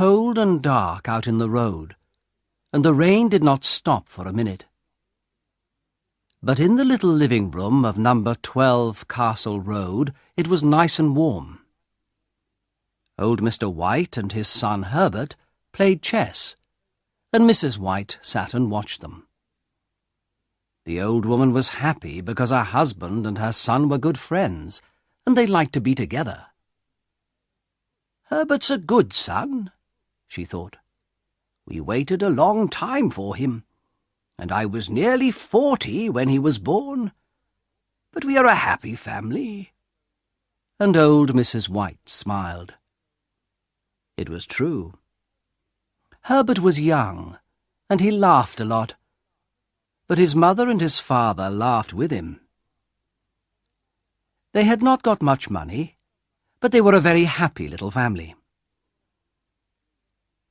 cold and dark out in the road, and the rain did not stop for a minute. But in the little living room of number 12 Castle Road it was nice and warm. Old Mr. White and his son Herbert played chess, and Mrs. White sat and watched them. The old woman was happy because her husband and her son were good friends, and they liked to be together. "Herbert's a good son," she thought. "We waited a long time for him, and I was nearly 40 when he was born. But we are a happy family." And old Mrs. White smiled. It was true. Herbert was young, and he laughed a lot, but his mother and his father laughed with him. They had not got much money, but they were a very happy little family.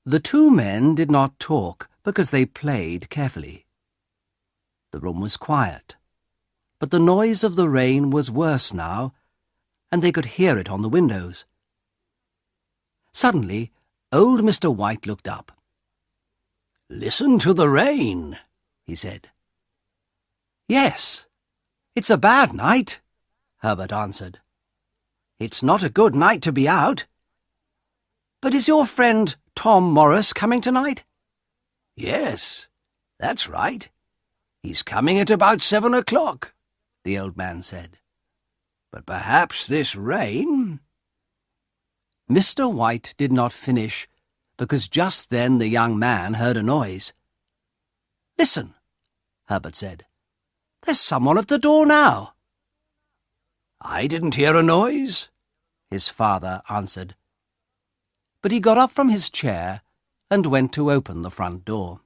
The two men did not talk because they played carefully. The room was quiet, but the noise of the rain was worse now, and they could hear it on the windows. Suddenly, old Mr. White looked up. "Listen to the rain," he said. "Yes, it's a bad night," Herbert answered. "It's not a good night to be out. But is your friend Tom Morris coming tonight?" "Yes, that's right. He's coming at about 7 o'clock, the old man said. But perhaps this rain—" Mr. White did not finish, because just then the young man heard a noise. "Listen," Herbert said. "There's someone at the door now." "I didn't hear a noise," his father answered. But he got up from his chair and went to open the front door.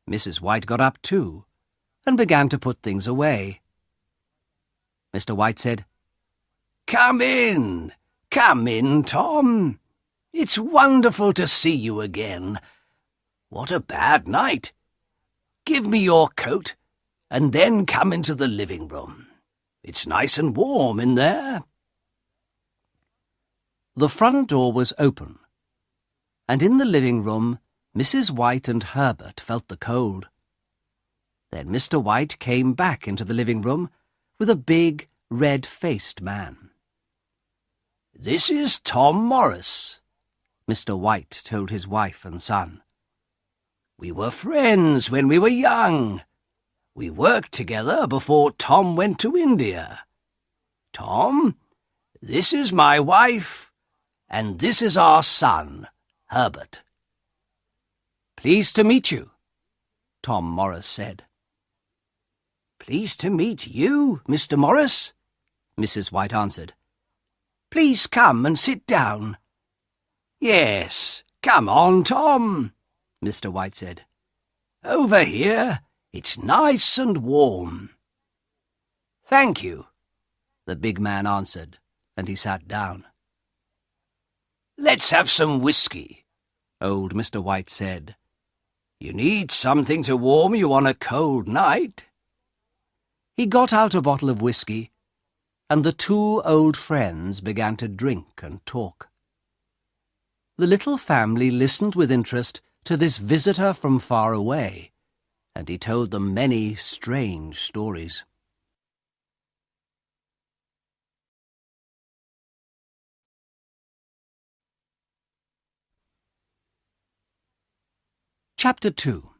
Mrs. White got up too, and began to put things away. Mr. White said, Come in, Tom. It's wonderful to see you again. What a bad night. Give me your coat, and then come into the living room. It's nice and warm in there." The front door was open, and in the living room Mrs. White and Herbert felt the cold. Then Mr. White came back into the living room with a big, red-faced man. "This is Tom Morris," Mr. White told his wife and son. "We were friends when we were young. We worked together before Tom went to India. Tom, this is my wife, and this is our son, Herbert." "Pleased to meet you," Tom Morris said. "Pleased to meet you, Mr. Morris," Mrs. White answered. "Please come and sit down." "Yes, come on, Tom," Mr. White said. "Over here, it's nice and warm." "Thank you," the big man answered, and he sat down. "Let's have some whiskey," old Mr. White said. "You need something to warm you on a cold night." He got out a bottle of whiskey, and the two old friends began to drink and talk. The little family listened with interest to this visitor from far away, and he told them many strange stories. Chapter 2.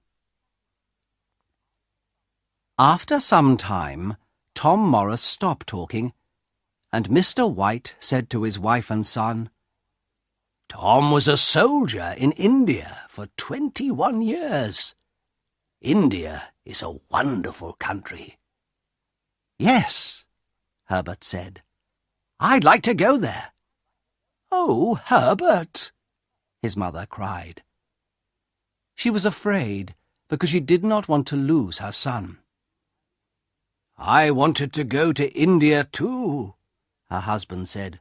After some time, Tom Morris stopped talking, and Mr. White said to his wife and son, "Tom was a soldier in India for 21 years. India is a wonderful country." "Yes," Herbert said. "I'd like to go there." "Oh, Herbert!" his mother cried. She was afraid because she did not want to lose her son. "I wanted to go to India too," her husband said.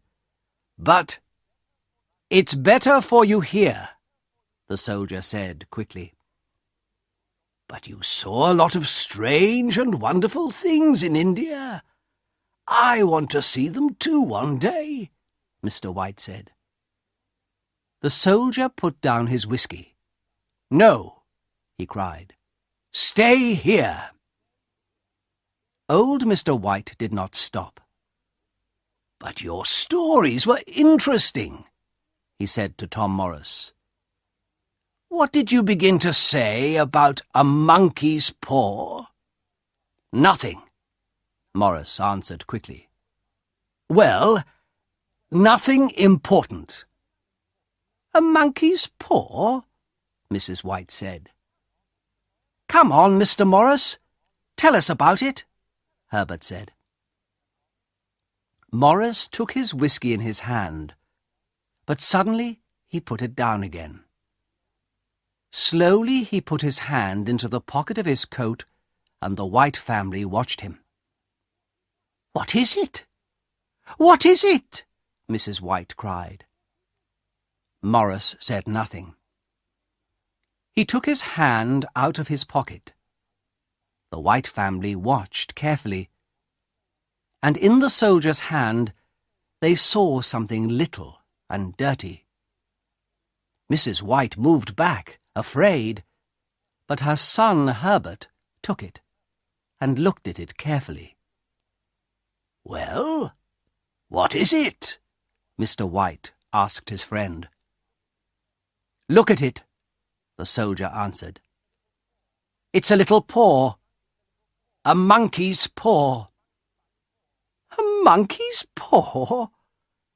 "But—" "It's better for you here," the soldier said quickly. "But you saw a lot of strange and wonderful things in India. I want to see them too one day," Mr. White said. The soldier put down his whiskey. "No," he cried. "Stay here." Old Mr. White did not stop. "But your stories were interesting," he said to Tom Morris. "What did you begin to say about a monkey's paw?" "Nothing," Morris answered quickly. "Well, nothing important." "A monkey's paw?" Mrs. White said. "Come on, Mr. Morris. Tell us about it," Herbert said. Morris took his whiskey in his hand, but suddenly he put it down again. Slowly he put his hand into the pocket of his coat, and the White family watched him. "What is it? What is it?" Mrs. White cried. Morris said nothing. He took his hand out of his pocket. The White family watched carefully, and in the soldier's hand they saw something little and dirty. Mrs. White moved back, afraid, but her son Herbert took it and looked at it carefully. "Well, what is it?" Mr. White asked his friend. "Look at it," the soldier answered. "It's a little paw. A monkey's paw." "A monkey's paw?"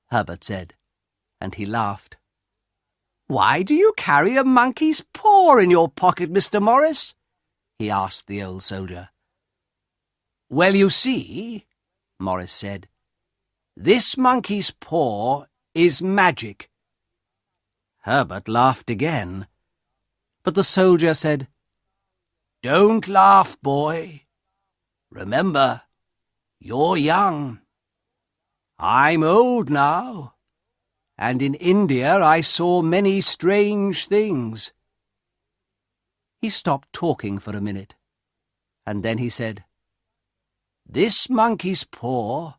Herbert said, and he laughed. "Why do you carry a monkey's paw in your pocket, Mr. Morris?" he asked the old soldier. "Well, you see," Morris said, "this monkey's paw is magic." Herbert laughed again, but the soldier said, "Don't laugh, boy. Remember, you're young. I'm old now, and in India I saw many strange things." He stopped talking for a minute, and then he said, "This monkey's paw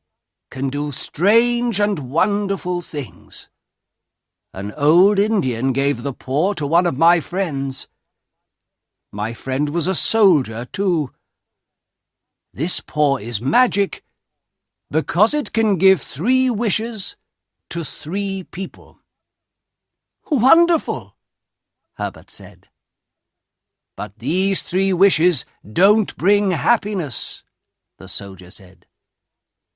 can do strange and wonderful things. An old Indian gave the paw to one of my friends. My friend was a soldier, too. This paw is magic because it can give 3 wishes to 3 people." "Wonderful," Herbert said. "But these 3 wishes don't bring happiness," the soldier said.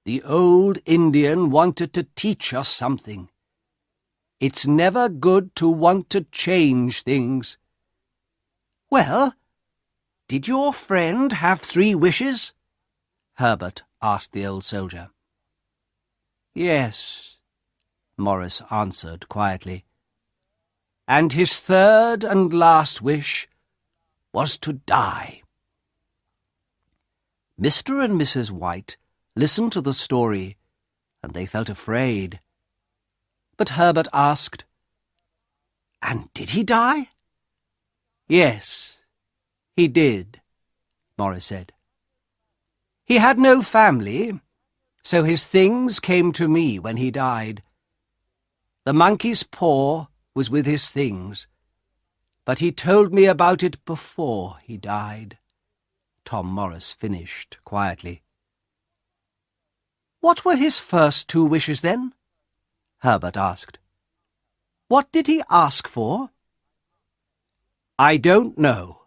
"The old Indian wanted to teach us something. It's never good to want to change things." "Well, did your friend have 3 wishes?" Herbert asked the old soldier. "Yes," Morris answered quietly. "And his 3rd and last wish was to die." Mr. and Mrs. White listened to the story, and they felt afraid. But Herbert asked, "And did he die?" "Yes, he did," Morris said. "He had no family, so his things came to me when he died. The monkey's paw was with his things, but he told me about it before he died," Tom Morris finished quietly. "What were his first 2 wishes, then?" Herbert asked. "What did he ask for?" "I don't know.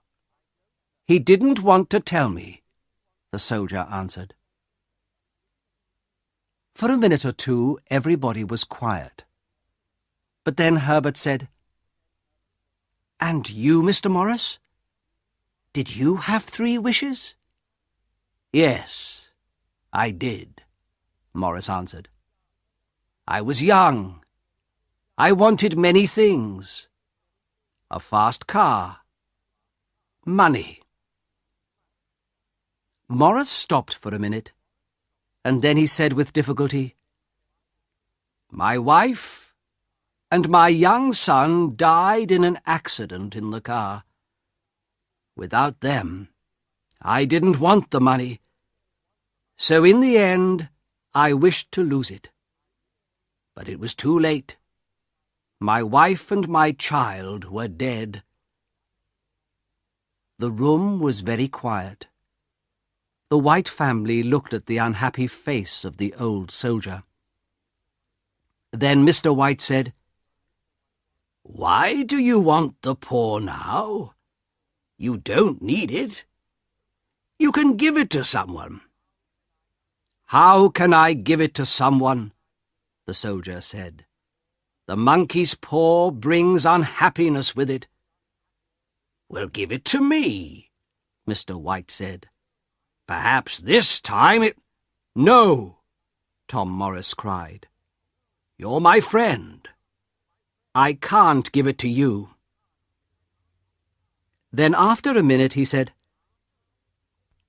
He didn't want to tell me," the soldier answered. For a minute or 2, everybody was quiet. But then Herbert said, "And you, Mr. Morris? Did you have 3 wishes?" "Yes, I did," Morris answered. "I was young. I wanted many things. A fast car. Money." Morris stopped for a minute, and then he said with difficulty, "My wife and my young son died in an accident in the car. Without them, I didn't want the money, so in the end I wished to lose it. But it was too late. My wife and my child were dead." The room was very quiet. The White family looked at the unhappy face of the old soldier. Then Mr. White said, "Why do you want the poor now? You don't need it. You can give it to someone." "How can I give it to someone?" the soldier said. "The monkey's paw brings unhappiness with it." "Well, give it to me," Mr. White said. "Perhaps this time it—" "No," Tom Morris cried. "You're my friend. I can't give it to you." Then after a minute he said,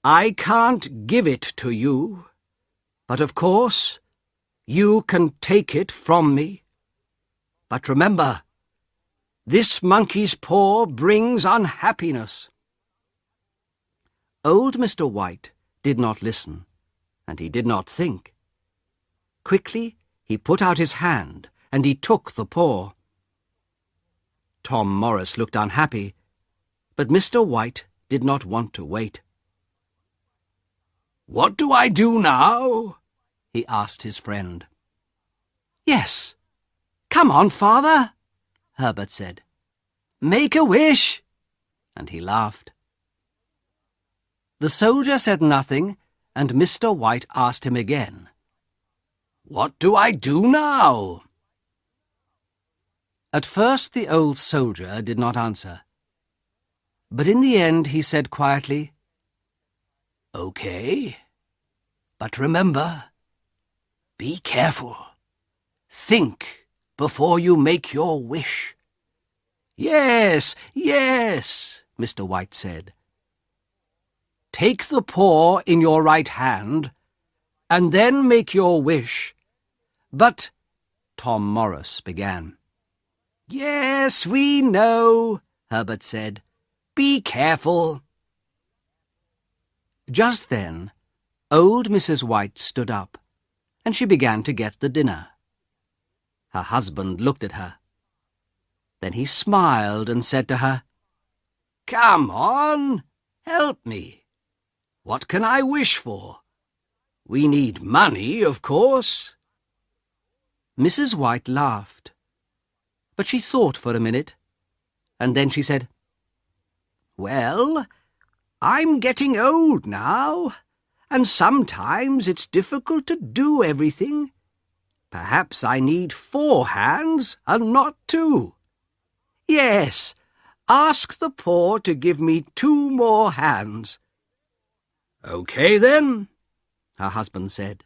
"I can't give it to you, but of course you can take it from me. But remember, this monkey's paw brings unhappiness." Old Mr. White did not listen, and he did not think. Quickly he put out his hand, and he took the paw. Tom Morris looked unhappy, but Mr. White did not want to wait. "What do I do now?" he asked his friend. "Yes, come on, father," Herbert said. "Make a wish," and he laughed. The soldier said nothing, and Mr. White asked him again, "What do I do now?" At first the old soldier did not answer, but in the end he said quietly, "Okay, but remember, be careful. Think before you make your wish." "Yes, yes," Mr. White said. "Take the paw in your right hand, and then make your wish. But—" Tom Morris began. "Yes, we know," Herbert said. "Be careful." Just then, old Mrs. White stood up, and she began to get the dinner. Her husband looked at her. Then he smiled and said to her, "Come on, help me. What can I wish for? We need money, of course." Mrs. White laughed, but she thought for a minute, and then she said, "Well, I'm getting old now, and sometimes it's difficult to do everything. Perhaps I need 4 hands and not 2. Yes, ask the paw to give me 2 more hands." "Okay, then," her husband said,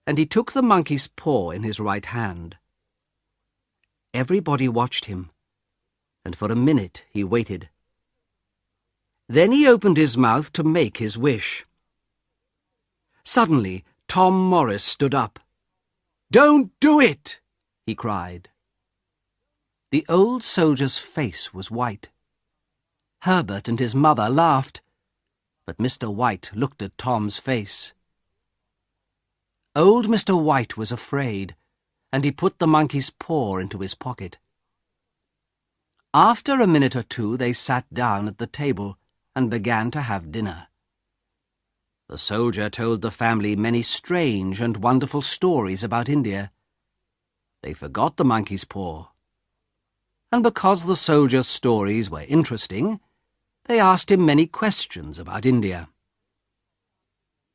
and he took the monkey's paw in his right hand. Everybody watched him, and for a minute he waited. Then he opened his mouth to make his wish. Suddenly, Tom Morris stood up. "Don't do it!" he cried. The old soldier's face was white. Herbert and his mother laughed, but Mr. White looked at Tom's face. Old Mr. White was afraid, and he put the monkey's paw into his pocket. After a minute or two they sat down at the table and began to have dinner. The soldier told the family many strange and wonderful stories about India. They forgot the monkey's paw, and because the soldier's stories were interesting, they asked him many questions about India.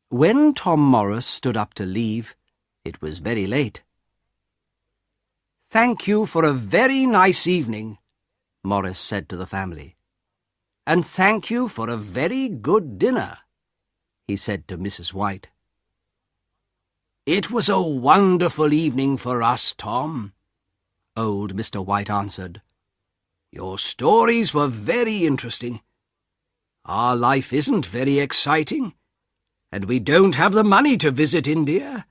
When Tom Morris stood up to leave, it was very late. "Thank you for a very nice evening," Morris said to the family. "And thank you for a very good dinner," he said to Mrs. White. "It was a wonderful evening for us, Tom," old Mr. White answered. "Your stories were very interesting. Our life isn't very exciting, and we don't have the money to visit India.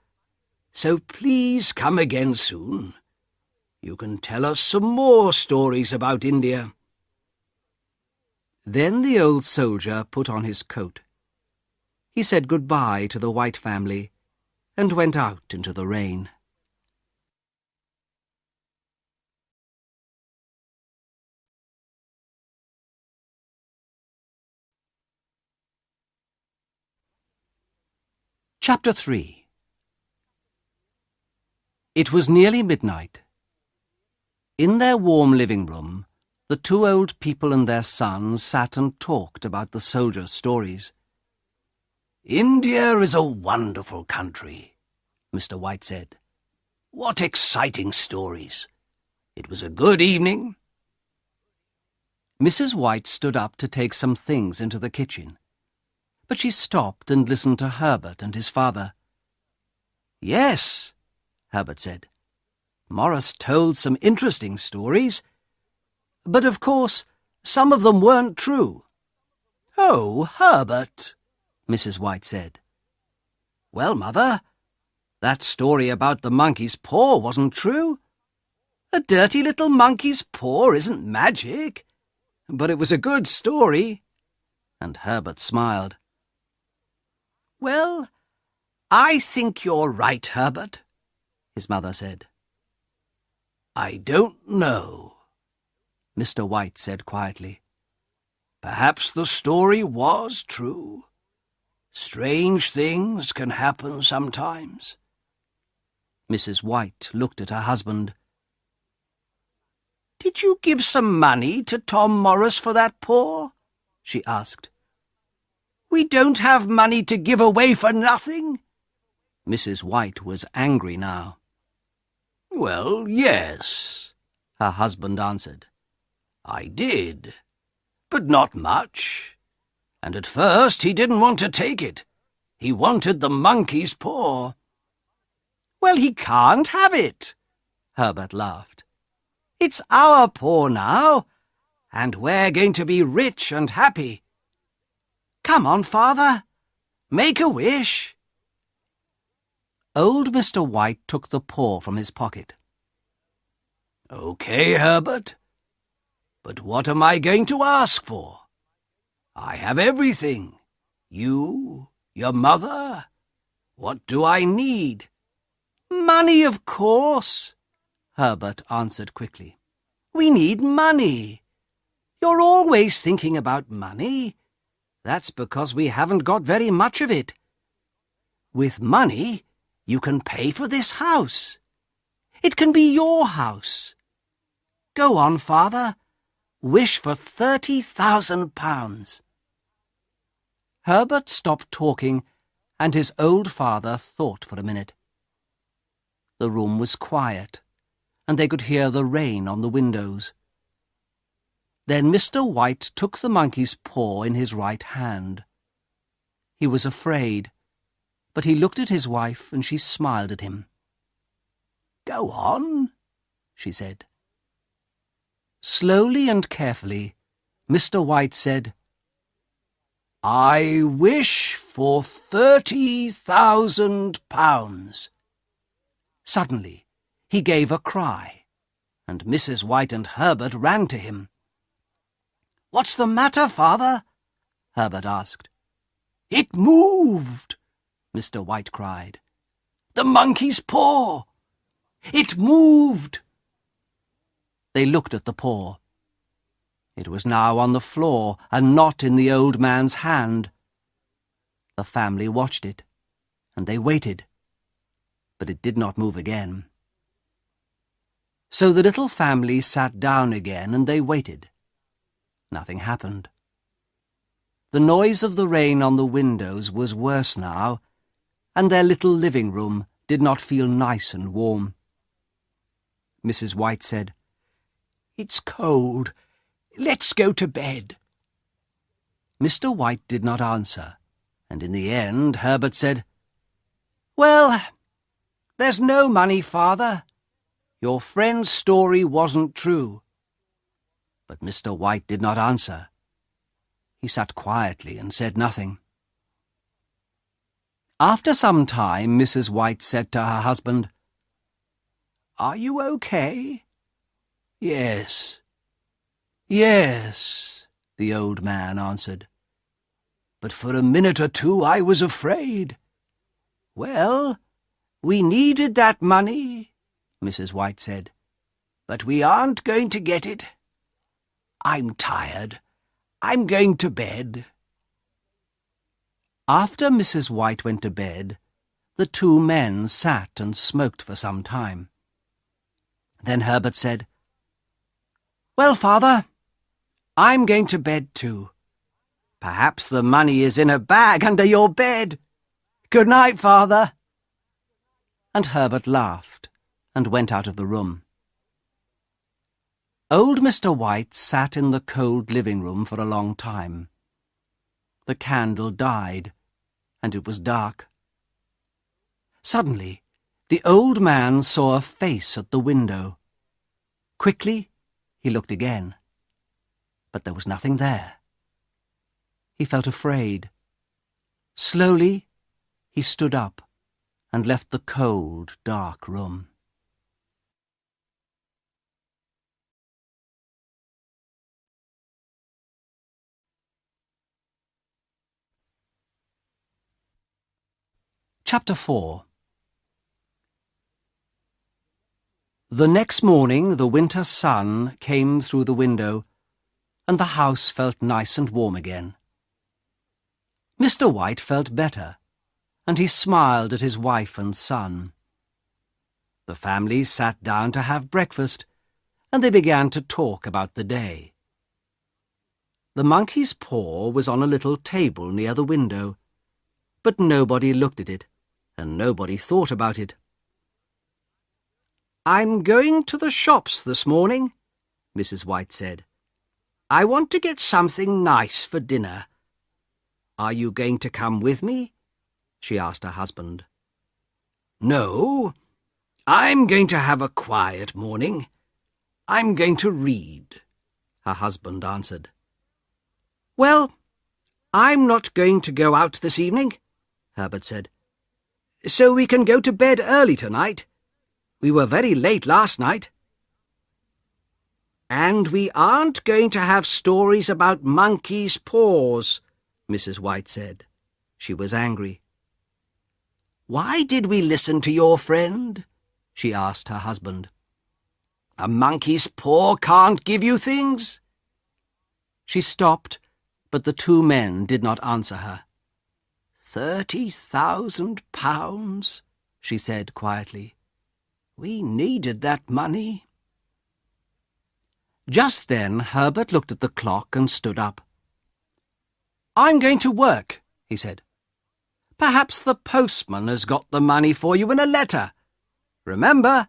So please come again soon. You can tell us some more stories about India." Then the old soldier put on his coat. He said goodbye to the White family and went out into the rain. Chapter 3. It was nearly midnight. In their warm living room, the two old people and their son sat and talked about the soldiers' stories. "India is a wonderful country," Mr. White said. "What exciting stories! It was a good evening." Mrs. White stood up to take some things into the kitchen, but she stopped and listened to Herbert and his father. "Yes," Herbert said. "Morris told some interesting stories, but of course some of them weren't true." "Oh, Herbert," Mrs. White said. "Well, Mother, that story about the monkey's paw wasn't true. A dirty little monkey's paw isn't magic, but it was a good story." And Herbert smiled. "Well, I think you're right, Herbert," his mother said. "I don't know," Mr. White said quietly. "Perhaps the story was true. Strange things can happen sometimes." Mrs. White looked at her husband. "Did you give some money to Tom Morris for that paw?" she asked. "We don't have money to give away for nothing." Mrs. White was angry now. "Well, yes," her husband answered. "I did, but not much. And at first he didn't want to take it. He wanted the monkey's paw." "Well, he can't have it," Herbert laughed. "It's our paw now, and we're going to be rich and happy. Come on, Father, make a wish." Old Mr. White took the paw from his pocket. "Okay, Herbert, but what am I going to ask for? I have everything. You, your mother. What do I need?" "Money, of course," Herbert answered quickly. "We need money. You're always thinking about money. That's because we haven't got very much of it. With money, you can pay for this house. It can be your house. Go on, Father. Wish for £30,000. Herbert stopped talking, and his old father thought for a minute. The room was quiet, and they could hear the rain on the windows. Then Mr. White took the monkey's paw in his right hand. He was afraid, but he looked at his wife and she smiled at him. "Go on," she said. Slowly and carefully, Mr. White said, "I wish for £30,000. Suddenly, he gave a cry, and Mrs. White and Herbert ran to him. "What's the matter, Father?" Herbert asked. "It moved," Mr. White cried. "The monkey's paw! It moved!" They looked at the paw. It was now on the floor and not in the old man's hand. The family watched it, and they waited, but it did not move again. So the little family sat down again and they waited. Nothing happened. The noise of the rain on the windows was worse now, and their little living room did not feel nice and warm. Mrs. White said, "It's cold. Let's go to bed." Mr. White did not answer, and in the end Herbert said, "Well, there's no money, Father. Your friend's story wasn't true." But Mr. White did not answer. He sat quietly and said nothing. After some time, Mrs. White said to her husband, "Are you okay?" "Yes, yes," the old man answered. "But for a minute or two I was afraid." "Well, we needed that money," Mrs. White said, "but we aren't going to get it. I'm tired. I'm going to bed." After Mrs. White went to bed, the two men sat and smoked for some time. Then Herbert said, "Well, Father, I'm going to bed too. Perhaps the money is in a bag under your bed. Good night, Father." And Herbert laughed and went out of the room. Old Mr. White sat in the cold living room for a long time. The candle died, and it was dark. Suddenly, the old man saw a face at the window. Quickly, he looked again, but there was nothing there. He felt afraid. Slowly, he stood up and left the cold, dark room. Chapter 4. The next morning the winter sun came through the window, and the house felt nice and warm again. Mr. White felt better, and he smiled at his wife and son. The family sat down to have breakfast, and they began to talk about the day. The monkey's paw was on a little table near the window, but nobody looked at it, and nobody thought about it. "I'm going to the shops this morning," Mrs. White said. "I want to get something nice for dinner. Are you going to come with me?" she asked her husband. "No, I'm going to have a quiet morning. I'm going to read," her husband answered. "Well, I'm not going to go out this evening," Herbert said. "So we can go to bed early tonight. We were very late last night." "And we aren't going to have stories about monkeys' paws," Mrs. White said. She was angry. "Why did we listen to your friend?" she asked her husband. "A monkey's paw can't give you things." She stopped, but the two men did not answer her. £30,000, she said quietly. "We needed that money." Just then Herbert looked at the clock and stood up. "I'm going to work," he said. "Perhaps the postman has got the money for you in a letter. Remember,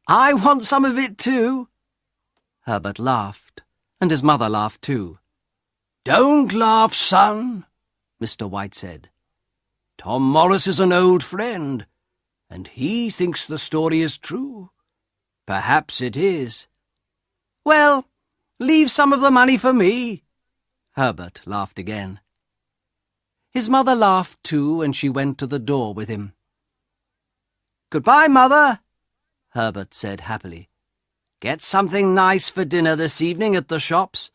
I want some of it too." Herbert laughed, and his mother laughed too. "Don't laugh, son," Mr. White said. "Tom Morris is an old friend, and he thinks the story is true. Perhaps it is." "Well, leave some of the money for me." Herbert laughed again. His mother laughed too, and she went to the door with him. "Goodbye, Mother," Herbert said happily. "Get something nice for dinner this evening at the shops.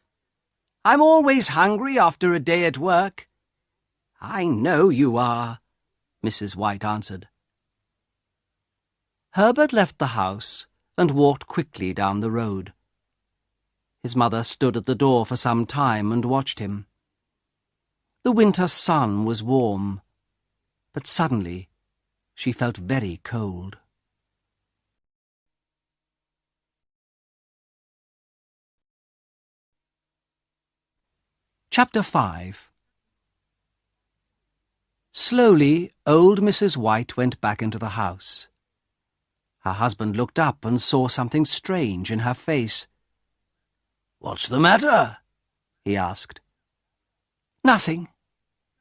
I'm always hungry after a day at work." "I know you are," Mrs. White answered. Herbert left the house and walked quickly down the road. His mother stood at the door for some time and watched him. The winter sun was warm, but suddenly she felt very cold. Chapter 5. Slowly, old Mrs. White went back into the house. Her husband looked up and saw something strange in her face. "What's the matter?" he asked. "Nothing,"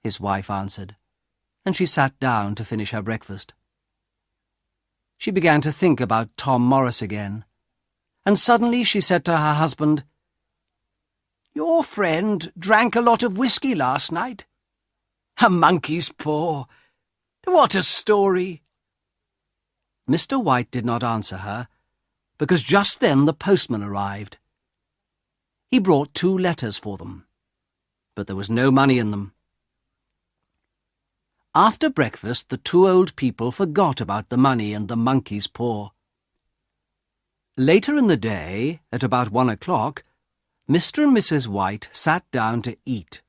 his wife answered, and she sat down to finish her breakfast. She began to think about Tom Morris again, and suddenly she said to her husband, "Your friend drank a lot of whiskey last night. A monkey's paw. What a story!" Mr. White did not answer her, because just then the postman arrived. He brought 2 letters for them, but there was no money in them. After breakfast, the 2 old people forgot about the money and the monkey's paw. Later in the day, at about 1 o'clock, Mr. and Mrs. White sat down to eat,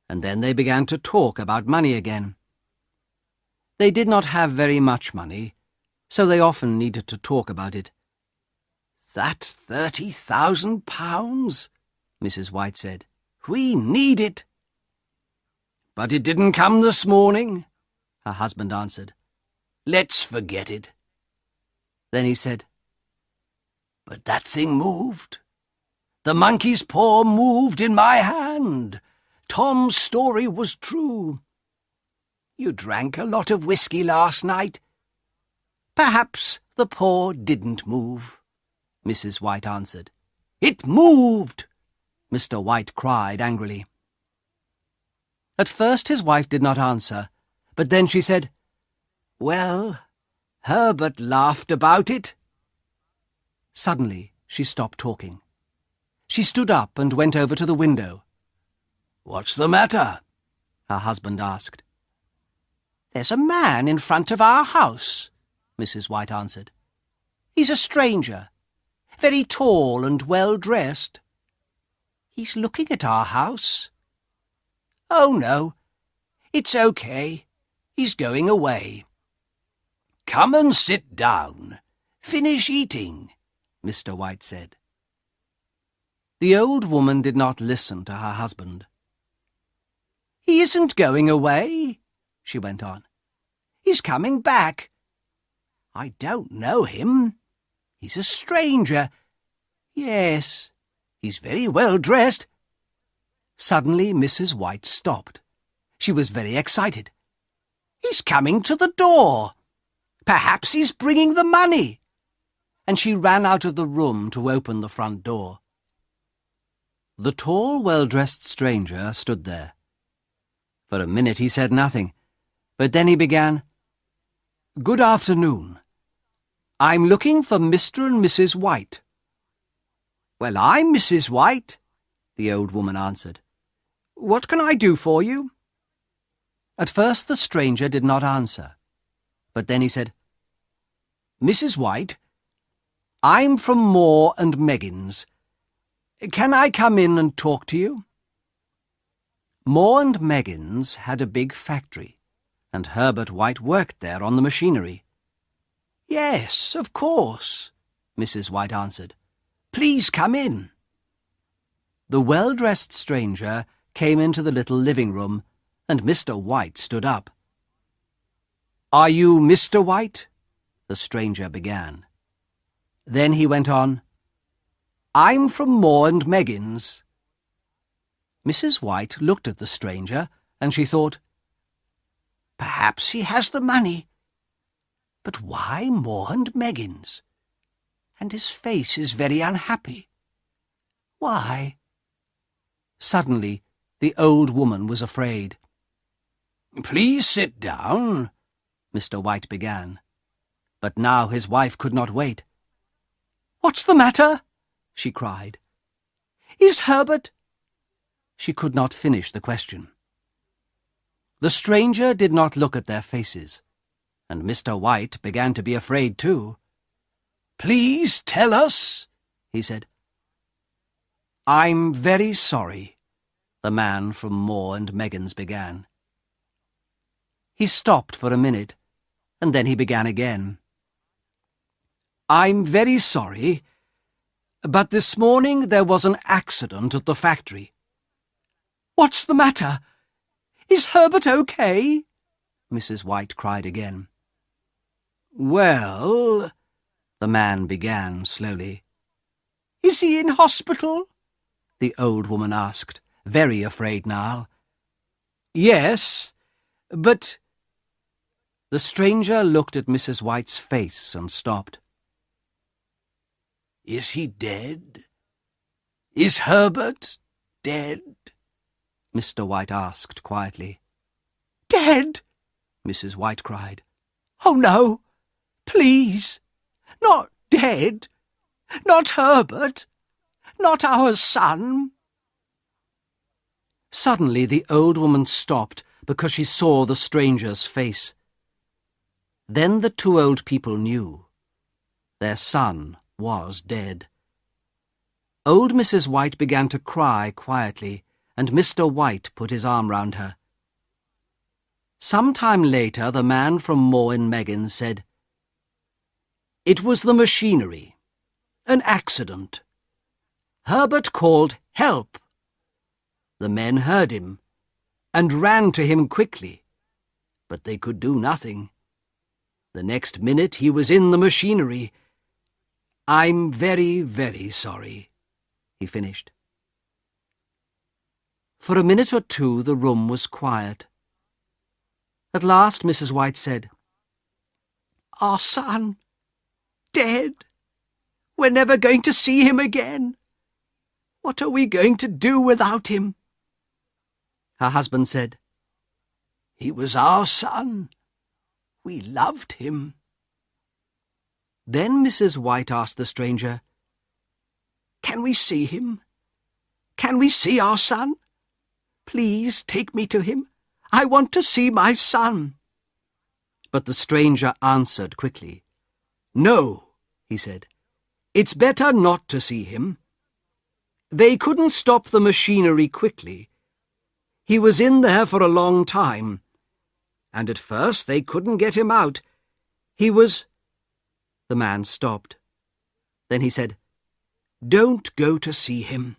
and then they began to talk about money again. They did not have very much money, so they often needed to talk about it. "That's £30,000, Mrs. White said. "We need it." "But it didn't come this morning," her husband answered. "Let's forget it." Then he said, "But that thing moved. The monkey's paw moved in my hand. Tom's story was true. You drank a lot of whiskey last night. Perhaps the paw didn't move," Mrs. White answered. "It moved!" Mr. White cried angrily. At first his wife did not answer, but then she said, "Well, Herbert laughed about it." Suddenly she stopped talking. She stood up and went over to the window. "What's the matter?" her husband asked. "There's a man in front of our house," Mrs. White answered. "He's a stranger, very tall and well-dressed. He's looking at our house." "Oh, no, it's okay. He's going away." "Come and sit down. Finish eating," Mr. White said. The old woman did not listen to her husband. "He isn't going away," she went on. "He's coming back. I don't know him. He's a stranger. Yes, he's very well dressed." Suddenly Mrs. White stopped. She was very excited. "He's coming to the door. Perhaps he's bringing the money." And she ran out of the room to open the front door. The tall, well-dressed stranger stood there. For a minute he said nothing, but then he began, "Good afternoon. I'm looking for Mr. and Mrs. White." "Well, I'm Mrs. White," the old woman answered. "What can I do for you?" At first the stranger did not answer, but then he said, "Mrs. White, I'm from Moore and Meggins. Can I come in and talk to you?" Moore and Meggins had a big factory, and Herbert White worked there on the machinery. "Yes, of course," Mrs. White answered. "Please come in." The well-dressed stranger came into the little living room, and Mr. White stood up. "Are you Mr. White?" the stranger began. Then he went on, "I'm from Moore and Meggins." Mrs. White looked at the stranger, and she thought, "Perhaps he has the money. But why Moore and Meggins? And his face is very unhappy. Why?" Suddenly, the old woman was afraid. "Please sit down," Mr. White began. But now his wife could not wait. "What's the matter?" she cried. "Is Herbert—" She could not finish the question. The stranger did not look at their faces, and Mr. White began to be afraid too. "Please tell us," he said. "I'm very sorry," the man from Moore and Meggins began. He stopped for a minute, and then he began again. "I'm very sorry, but this morning there was an accident at the factory." "What's the matter? Is Herbert okay?" Mrs. White cried again. "Well," the man began slowly. "Is he in hospital?" the old woman asked, very afraid now. "Yes, but—" The stranger looked at Mrs. White's face and stopped. "Is he dead? Is Herbert dead?" Mr. White asked quietly. "Dead?" Mrs. White cried. "Oh, no! Please! Not dead! Not Herbert! Not our son!" Suddenly the old woman stopped because she saw the stranger's face. Then the two old people knew. Their son was dead. Old Mrs. White began to cry quietly, and Mr. White put his arm round her. Some time later, the man from Moore and Meggins said, "It was the machinery. An accident. Herbert called help. The men heard him and ran to him quickly, but they could do nothing. The next minute he was in the machinery. I'm very, very sorry," he finished. For a minute or two the room was quiet. At last Mrs. White said, "Our son, dead. We're never going to see him again. What are we going to do without him?" Her husband said, "He was our son. We loved him." Then Mrs. White asked the stranger, "Can we see him? Can we see our son? Please take me to him. I want to see my son." But the stranger answered quickly. "No," he said. "It's better not to see him. They couldn't stop the machinery quickly. He was in there for a long time, and at first they couldn't get him out. He was—" The man stopped. Then he said, "Don't go to see him."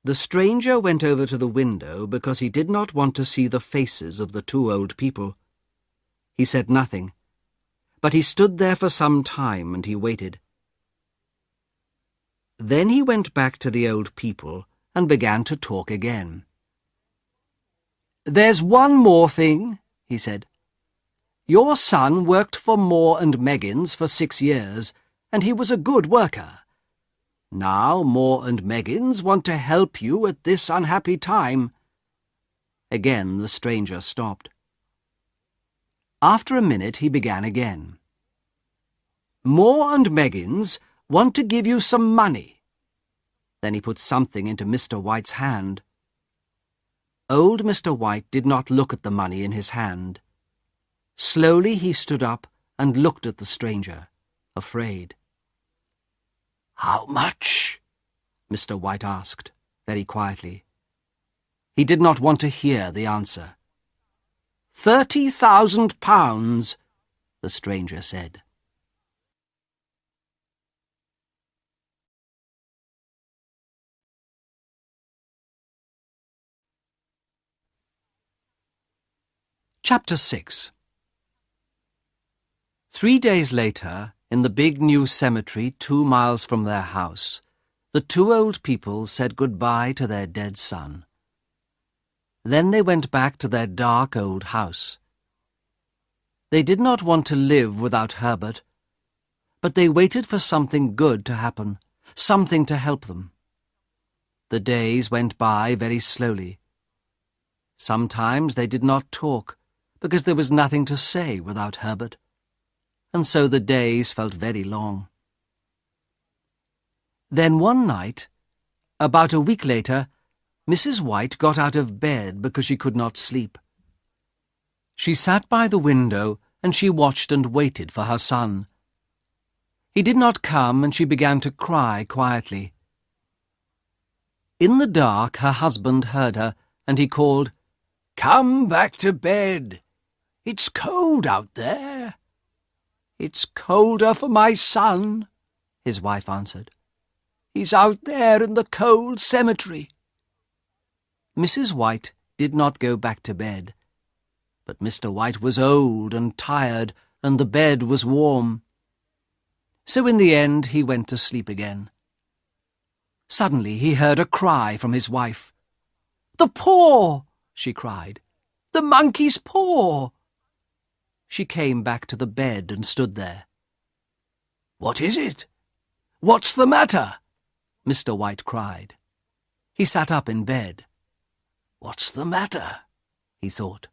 The stranger went over to the window because he did not want to see the faces of the two old people. He said nothing, but he stood there for some time and he waited. Then he went back to the old people and began to talk again. "There's one more thing," he said. "Your son worked for Moore and Meggins for 6 years, and he was a good worker. Now Moore and Meggins want to help you at this unhappy time." Again the stranger stopped. After a minute he began again. "Moore and Meggins want to give you some money." Then he put something into Mr. White's hand. Old Mr. White did not look at the money in his hand. Slowly he stood up and looked at the stranger, afraid. "How much?" Mr. White asked, very quietly. He did not want to hear the answer. £30,000, the stranger said. Chapter 6. 3 days later, in the big new cemetery 2 miles from their house, the two old people said goodbye to their dead son. Then they went back to their dark old house. They did not want to live without Herbert, but they waited for something good to happen, something to help them. The days went by very slowly. Sometimes they did not talk, because there was nothing to say without Herbert, and so the days felt very long. Then one night, about a week later, Mrs. White got out of bed because she could not sleep. She sat by the window and she watched and waited for her son. He did not come and she began to cry quietly. In the dark her husband heard her and he called, "Come back to bed. It's cold out there." "It's colder for my son," his wife answered. "He's out there in the cold cemetery." Mrs. White did not go back to bed, but Mr. White was old and tired, and the bed was warm. So in the end he went to sleep again. Suddenly he heard a cry from his wife. "The paw!" she cried. "The monkey's paw!" She came back to the bed and stood there. "What is it? What's the matter?" Mr. White cried. He sat up in bed. "What's the matter?" he thought.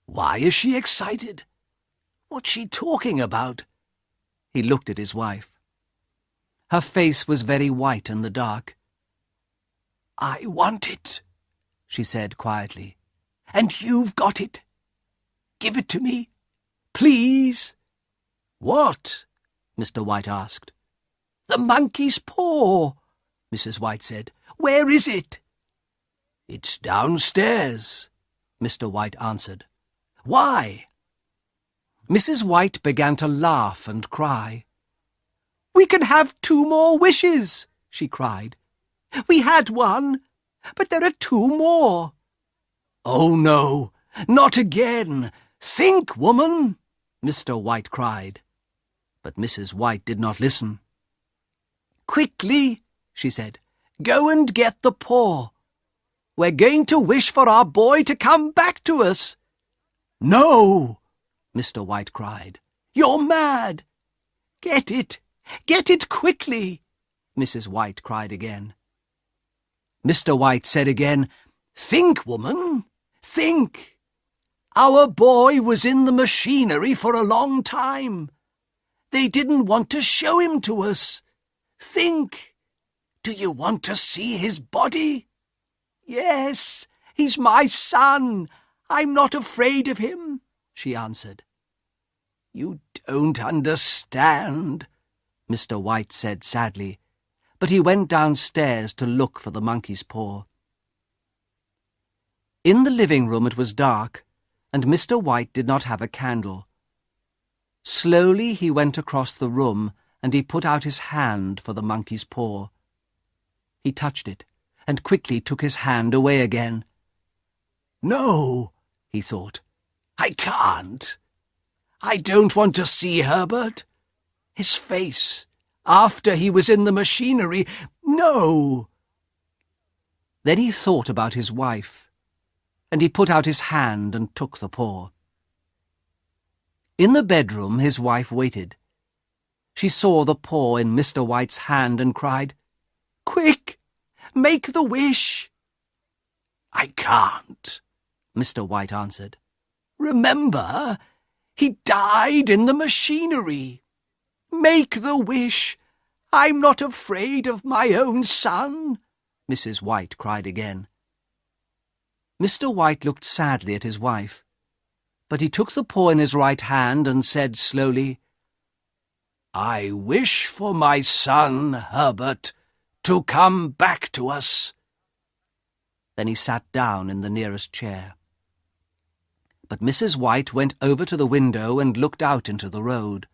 "Why is she excited? What's she talking about?" He looked at his wife. Her face was very white in the dark. "I want it," she said quietly, "and you've got it. Give it to me, please." "What?" Mr. White asked. "The monkey's paw," Mrs. White said. "Where is it?" "It's downstairs," Mr. White answered. "Why?" Mrs. White began to laugh and cry. "We can have 2 more wishes," she cried. "We had 1, but there are 2 more." "Oh, no, not again! Think, woman!" Mr. White cried. But Mrs. White did not listen. "Quickly," she said, "go and get the paw. We're going to wish for our boy to come back to us." "No!" Mr. White cried. "You're mad!" Get it quickly," Mrs. White cried again. Mr. White said again, "Think, woman, think. Our boy was in the machinery for a long time. They didn't want to show him to us. Think. Do you want to see his body?" "Yes, he's my son. I'm not afraid of him," she answered. "You don't understand," Mr. White said sadly, but he went downstairs to look for the monkey's paw. In the living room it was dark, and Mr. White did not have a candle. Slowly he went across the room, and he put out his hand for the monkey's paw. He touched it, and quickly took his hand away again. "No," he thought, "I can't. I don't want to see Herbert. His face, after he was in the machinery, no." Then he thought about his wife, and he put out his hand and took the paw. In the bedroom his wife waited. She saw the paw in Mr. White's hand and cried, "Quick, make the wish." "I can't," Mr. White answered. "Remember, he died in the machinery. Make the wish. I'm not afraid of my own son," Mrs. White cried again. Mr. White looked sadly at his wife, but he took the paw in his right hand and said slowly, "I wish for my son, Herbert, to come back to us." Then he sat down in the nearest chair. But Mrs. White went over to the window and looked out into the road.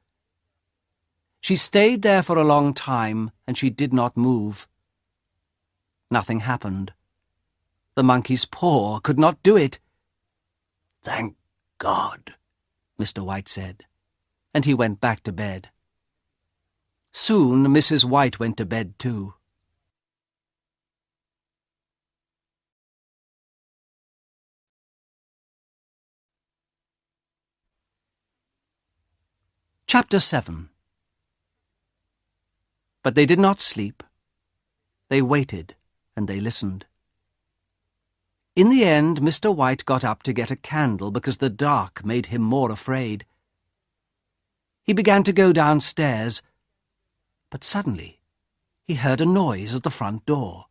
She stayed there for a long time, and she did not move. Nothing happened. The monkey's paw could not do it. "Thank God," Mr. White said, and he went back to bed. Soon Mrs. White went to bed too. Chapter 7. But they did not sleep. They waited, and they listened. In the end, Mr. White got up to get a candle because the dark made him more afraid. He began to go downstairs, but suddenly he heard a noise at the front door.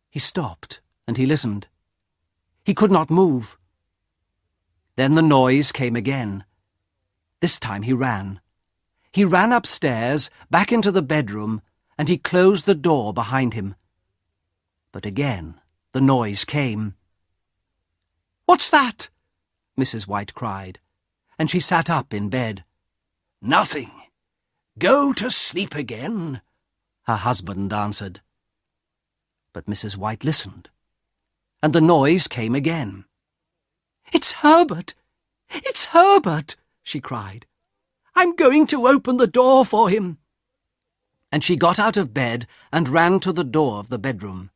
He stopped, and he listened. He could not move. Then the noise came again. This time he ran. He ran upstairs, back into the bedroom, and he closed the door behind him. But again the noise came. "What's that?" Mrs. White cried, and she sat up in bed. "Nothing. Go to sleep again," her husband answered. But Mrs. White listened, and the noise came again. "It's Herbert! It's Herbert!" she cried. "I'm going to open the door for him." And she got out of bed and ran to the door of the bedroom.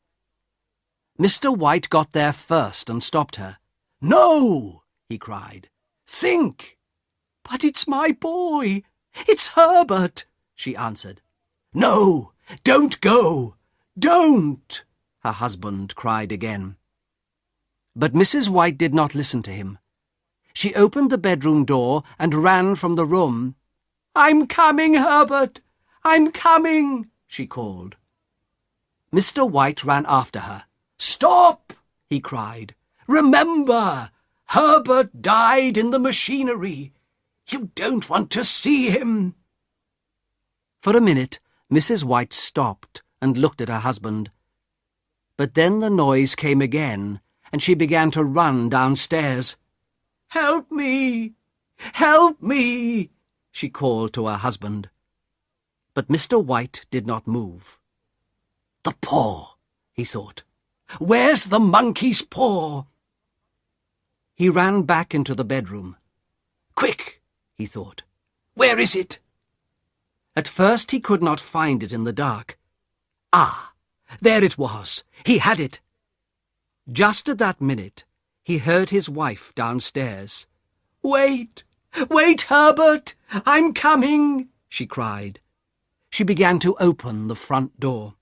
Mr. White got there first and stopped her. "No!" he cried. "Think!" "But it's my boy! It's Herbert!" she answered. "No! Don't go! Don't!" her husband cried again. But Mrs. White did not listen to him. She opened the bedroom door and ran from the room. "I'm coming, Herbert! I'm coming!" she called. Mr. White ran after her. "Stop!" he cried. "Remember, Herbert died in the machinery. You don't want to see him." For a minute, Mrs. White stopped and looked at her husband. But then the noise came again, and she began to run downstairs. "Help me! Help me!" she called to her husband. But Mr. White did not move. "The paw," he thought. "Where's the monkey's paw?" He ran back into the bedroom. "Quick," he thought. "Where is it?" At first he could not find it in the dark. Ah, there it was. He had it. Just at that minute, he heard his wife downstairs. "Wait! Wait, Herbert! I'm coming!" she cried. She began to open the front door.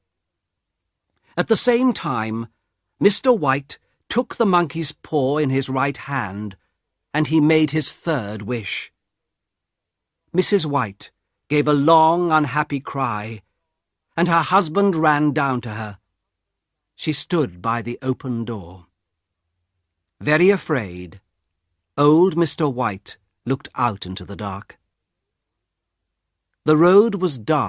At the same time, Mr. White took the monkey's paw in his right hand, and he made his third wish. Mrs. White gave a long, unhappy cry, and her husband ran down to her. She stood by the open door. Very afraid, old Mr. White looked out into the dark. The road was dark.